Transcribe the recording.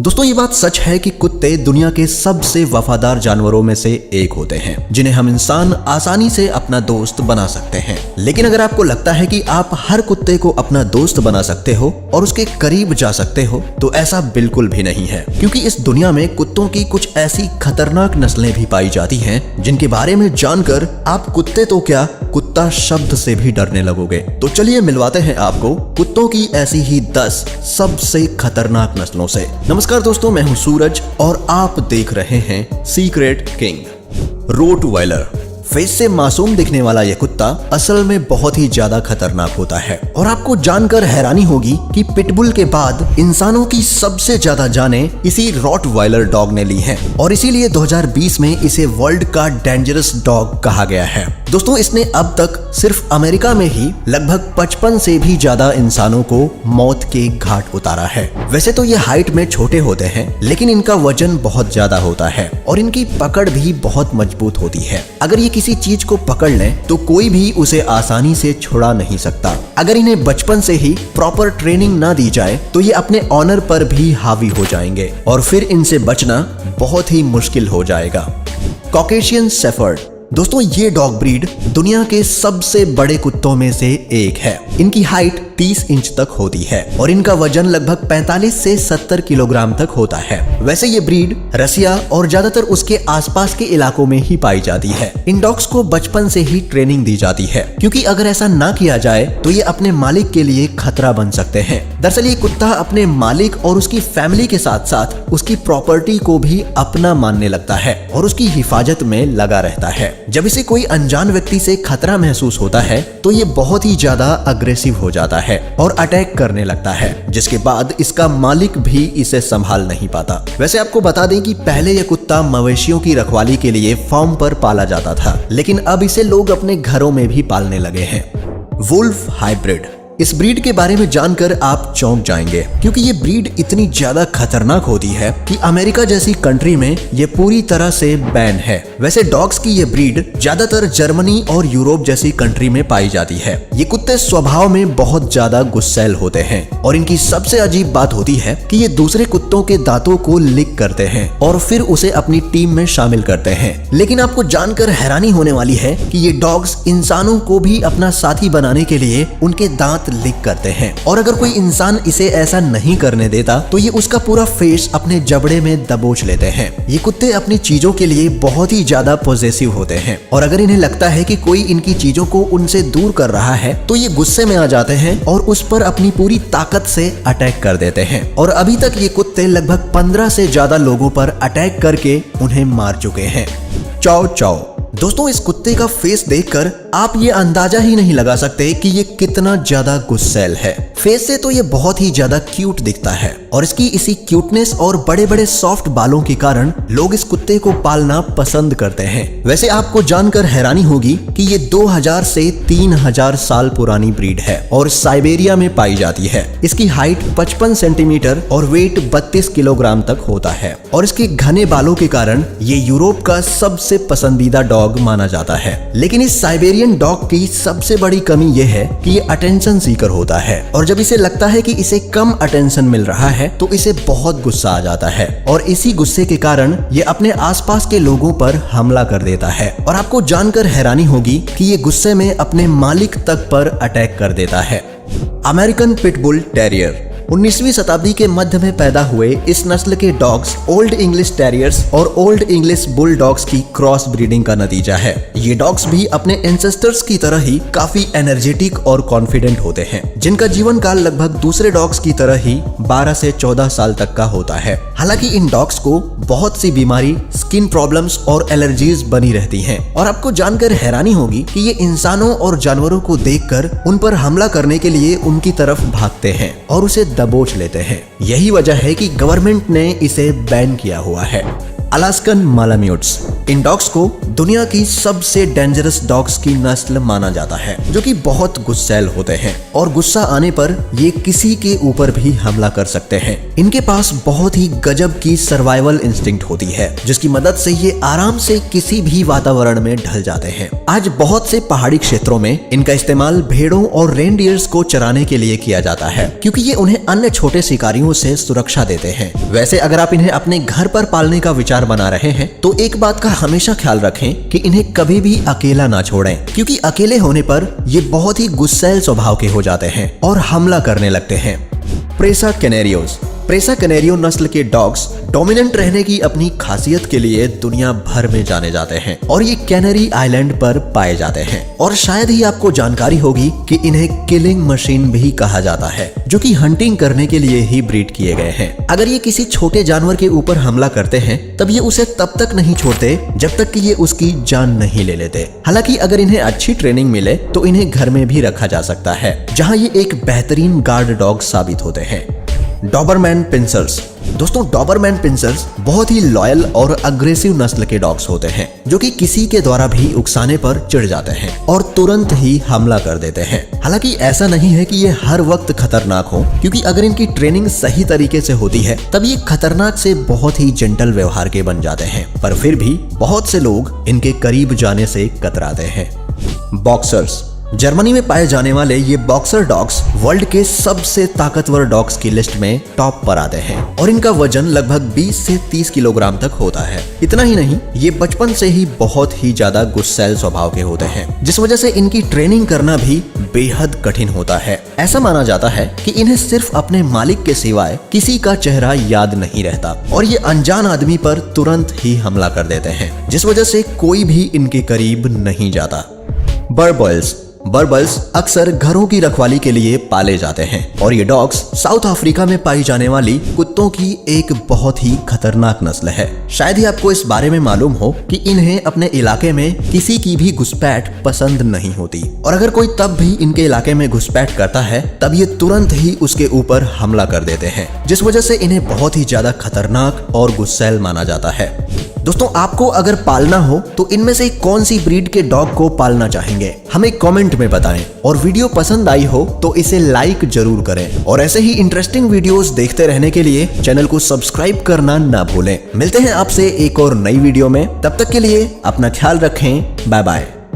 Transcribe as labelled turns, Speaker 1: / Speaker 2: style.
Speaker 1: दोस्तों ये बात सच है कि कुत्ते दुनिया के सबसे वफादार जानवरों में से एक होते हैं जिन्हें हम इंसान आसानी से अपना दोस्त बना सकते हैं। लेकिन अगर आपको लगता है कि आप हर कुत्ते को अपना दोस्त बना सकते हो और उसके करीब जा सकते हो तो ऐसा बिल्कुल भी नहीं है, क्योंकि इस दुनिया में कुत्तों की कुछ ऐसी खतरनाक नस्लें भी पाई जाती हैं जिनके बारे में जानकर आप कुत्ते तो क्या कुत्ता शब्द से भी डरने लगोगे। तो चलिए मिलवाते हैं आपको कुत्तों की ऐसी ही 10 सबसे खतरनाक नस्लों से। नमस्कार दोस्तों, मैं हूं सूरज और आप देख रहे हैं सीक्रेट किंग। रोटवाइलर। फेस से मासूम दिखने वाला यह कुत्ता असल में बहुत ही ज्यादा खतरनाक होता है और आपको जानकर हैरानी होगी कि पिटबुल के बाद इंसानों की सबसे ज्यादा जानें इसी रॉटवाइलर डॉग ने ली हैं और इसीलिए 2020 में इसे वर्ल्ड का डेंजरस डॉग कहा गया है। दोस्तों इसने अब तक सिर्फ अमेरिका में ही लगभग 55 से भी ज्यादा इंसानों को मौत के घाट उतारा है। वैसे तो ये हाइट में छोटे होते हैं लेकिन इनका वजन बहुत ज्यादा होता है और इनकी पकड़ भी बहुत मजबूत होती है। अगर ये किसी चीज को पकड़ लें तो कोई भी उसे आसानी से छुड़ा नहीं सकता। अगर इन्हें बचपन से ही प्रॉपर ट्रेनिंग ना दी जाए तो ये अपने ऑनर पर भी हावी हो जाएंगे और फिर इनसे बचना बहुत ही मुश्किल हो जाएगा। Caucasian shepherd. दोस्तों ये डॉग ब्रीड दुनिया के सबसे बड़े कुत्तों में से एक है। इनकी हाइट 30 इंच तक होती है और इनका वजन लगभग 45 से 70 किलोग्राम तक होता है। वैसे ये ब्रीड रसिया और ज्यादातर उसके आसपास के इलाकों में ही पाई जाती है। इन डॉग्स को बचपन से ही ट्रेनिंग दी जाती है क्योंकि अगर ऐसा ना किया जाए तो ये अपने मालिक के लिए खतरा बन सकते हैं। दरअसल ये कुत्ता अपने मालिक और उसकी फैमिली के साथ साथ उसकी प्रॉपर्टी को भी अपना मानने लगता है और उसकी हिफाजत में लगा रहता है। जब इसे कोई अनजान व्यक्ति से खतरा महसूस होता है तो ये बहुत ही ज्यादा अग्रेसिव हो जाता है और अटैक करने लगता है, जिसके बाद इसका मालिक भी इसे संभाल नहीं पाता। वैसे आपको बता दें कि पहले यह कुत्ता मवेशियों की रखवाली के लिए फार्म पर पाला जाता था, लेकिन अब इसे लोग अपने घरों में भी पालने लगे हैं। Wolf hybrid. इस ब्रीड के बारे में जानकर आप चौंक जाएंगे क्योंकि ये ब्रीड इतनी ज्यादा खतरनाक होती है कि अमेरिका जैसी कंट्री में ये पूरी तरह से बैन है। वैसे डॉग्स की ये ब्रीड ज्यादातर जर्मनी और यूरोप जैसी कंट्री में पाई जाती है। ये कुत्ते स्वभाव में बहुत ज्यादा गुस्सैल होते हैं और इनकी सबसे अजीब बात होती है कि ये दूसरे कुत्तों के दांतों को लिक करते हैं और फिर उसे अपनी टीम में शामिल करते हैं। लेकिन आपको जानकर हैरानी होने वाली है कि ये डॉग्स इंसानों को भी अपना साथी बनाने के लिए उनके दांत लिक करते हैं और अगर कोई इंसान इसे ऐसा नहीं करने देता तो ये उसका पूरा फेस अपने जबड़े में दबोच लेते हैं। ये कुत्ते अपनी चीजों के लिए बहुत ही ज्यादा पॉजेसिव होते हैं और अगर इन्हें लगता है कि कोई इनकी चीजों को उनसे दूर कर रहा है तो ये गुस्से में आ जाते हैं और उस पर अपनी पूरी ताकत से अटैक कर देते हैं। और अभी तक ये कुत्ते लगभग 15 से ज्यादा लोगों पर अटैक करके उन्हें मार चुके हैं। चाओ चाओ। दोस्तों इस कुत्ते का फेस देखकर आप ये अंदाजा ही नहीं लगा सकते कि ये कितना ज्यादा गुस्सैल है। फेस से तो ये बहुत ही ज्यादा क्यूट दिखता है और इसकी इसी क्यूटनेस और बड़े बड़े सॉफ्ट बालों के कारण लोग इस कुत्ते को पालना पसंद करते हैं। वैसे आपको जानकर हैरानी होगी कि ये 2000 से 3000 साल पुरानी ब्रीड है और साइबेरिया में पाई जाती है। इसकी हाइट 55 सेंटीमीटर और वेट 32 किलोग्राम तक होता है और इसके घने बालों के कारण ये यूरोप का सबसे पसंदीदा डॉग माना जाता है। लेकिन इस साइबेरियन डॉग की सबसे बड़ी कमी यह है कि ये अटेंशन सीकर होता है और जब इसे लगता है कि इसे कम अटेंशन मिल रहा है तो इसे बहुत गुस्सा आ जाता है और इसी गुस्से के कारण ये अपने आसपास के लोगों पर हमला कर देता है। और आपको जानकर हैरानी होगी कि ये गुस्से में अपने मालिक तक पर अटैक कर देता है। American pitbull terrier. 19वीं शताब्दी के मध्य में पैदा हुए इस नस्ल के डॉग्स ओल्ड इंग्लिश टेरियर्स और ओल्ड इंग्लिश बुल डॉग्स की क्रॉस ब्रीडिंग का नतीजा है। ये डॉग्स भी अपने एंसेस्टर्स की तरह ही काफी एनर्जेटिक और कॉन्फिडेंट होते हैं, जिनका जीवन काल लगभग दूसरे डॉग्स की तरह ही 12 से 14 साल तक का होता है। हालांकि इन डॉग्स को बहुत सी बीमारी, स्किन प्रॉब्लम्स और एलर्जीज बनी रहती हैं और आपको जानकर हैरानी होगी कि ये इंसानों और जानवरों को देखकर उन पर हमला करने के लिए उनकी तरफ भागते हैं और उसे दबोच लेते हैं। यही वजह है कि गवर्नमेंट ने इसे बैन किया हुआ है। अलास्कन मालाम्यूट्स। इन डॉग्स को दुनिया की सबसे डेंजरस डॉग्स की नस्ल माना जाता है, जो कि बहुत गुस्सैल होते हैं और गुस्सा आने पर ये किसी के ऊपर भी हमला कर सकते हैं। इनके पास बहुत ही गजब की सर्वाइवल इंस्टिंक्ट होती है, जिसकी मदद से ये आराम से किसी भी वातावरण में ढल जाते हैं। आज बहुत से पहाड़ी क्षेत्रों में इनका इस्तेमाल भेड़ों और रेनडियर्स को चराने के लिए किया जाता है, क्योंकि ये उन्हें अन्य छोटे शिकारियों से सुरक्षा देते हैं। वैसे अगर आप इन्हें अपने घर पर पालने का विचार बना रहे हैं तो एक बात का हमेशा ख्याल रखें कि इन्हें कभी भी अकेला ना छोड़ें, क्योंकि अकेले होने पर ये बहुत ही गुस्सैल स्वभाव के हो जाते हैं और हमला करने लगते हैं। प्रेसा कैनेरियोस। प्रेसा कैनेरियो नस्ल के डॉग्स डोमिनेंट रहने की अपनी खासियत के लिए दुनिया भर में जाने जाते हैं और ये कैनरी आइलैंड पर पाए जाते हैं। और शायद ही आपको जानकारी होगी कि इन्हें किलिंग मशीन भी कहा जाता है, जो कि हंटिंग करने के लिए ही ब्रीड किए गए हैं। अगर ये किसी छोटे जानवर के ऊपर हमला करते हैं तब ये उसे तब तक नहीं छोड़ते जब तक कि ये उसकी जान नहीं ले लेते। हालांकि अगर इन्हें अच्छी ट्रेनिंग मिले तो इन्हें घर में भी रखा जा सकता है, जहां ये एक बेहतरीन गार्ड डॉग साबित होते हैं। Doberman pinschers. दोस्तों, डॉबरमैन पिंसर्स बहुत ही लॉयल और अग्रेसिव नस्ल के डॉग्स होते हैं, जो कि किसी के द्वारा भी उकसाने पर चिढ़ जाते हैं और तुरंत ही हमला कर देते हैं। हालांकि ऐसा नहीं है कि ये हर वक्त खतरनाक हो, क्योंकि अगर इनकी ट्रेनिंग सही तरीके से होती है तब ये खतरनाक से बहुत ही जेंटल व्यवहार के बन जाते हैं। पर फिर भी बहुत से लोग इनके करीब जाने से कतराते हैं। बॉक्सर्स। जर्मनी में पाए जाने वाले ये बॉक्सर डॉग्स वर्ल्ड के सबसे ताकतवर डॉग्स की लिस्ट में टॉप पर आते हैं और इनका वजन लगभग 20 से 30 किलोग्राम तक होता है। इतना ही नहीं, ये बचपन से ही बहुत ही ज्यादा गुस्सैल स्वभाव के होते हैं, जिस वजह से इनकी ट्रेनिंग करना भी बेहद कठिन होता है। ऐसा माना जाता है कि इन्हें सिर्फ अपने मालिक के सिवाय किसी का चेहरा याद नहीं रहता और ये अनजान आदमी पर तुरंत ही हमला कर देते हैं, जिस वजह से कोई भी इनके करीब नहीं जाता। बर्बल्स। बर्बल्स अक्सर घरों की रखवाली के लिए पाले जाते हैं और ये डॉग्स साउथ अफ्रीका में पाई जाने वाली कुत्तों की एक बहुत ही खतरनाक नस्ल है। शायद ही आपको इस बारे में मालूम हो कि इन्हें अपने इलाके में किसी की भी घुसपैठ पसंद नहीं होती और अगर कोई तब भी इनके इलाके में घुसपैठ करता है तब ये तुरंत ही उसके ऊपर हमला कर देते हैं, जिस वजह से इन्हें बहुत ही ज्यादा खतरनाक और गुस्सैल माना जाता है। दोस्तों, आपको अगर पालना हो तो इनमें से कौन सी ब्रीड के डॉग को पालना चाहेंगे, हमें कमेंट में बताएं। और वीडियो पसंद आई हो तो इसे लाइक जरूर करें और ऐसे ही इंटरेस्टिंग वीडियोस देखते रहने के लिए चैनल को सब्सक्राइब करना ना भूलें। मिलते हैं आपसे एक और नई वीडियो में, तब तक के लिए अपना ख्याल रखें। Bye bye.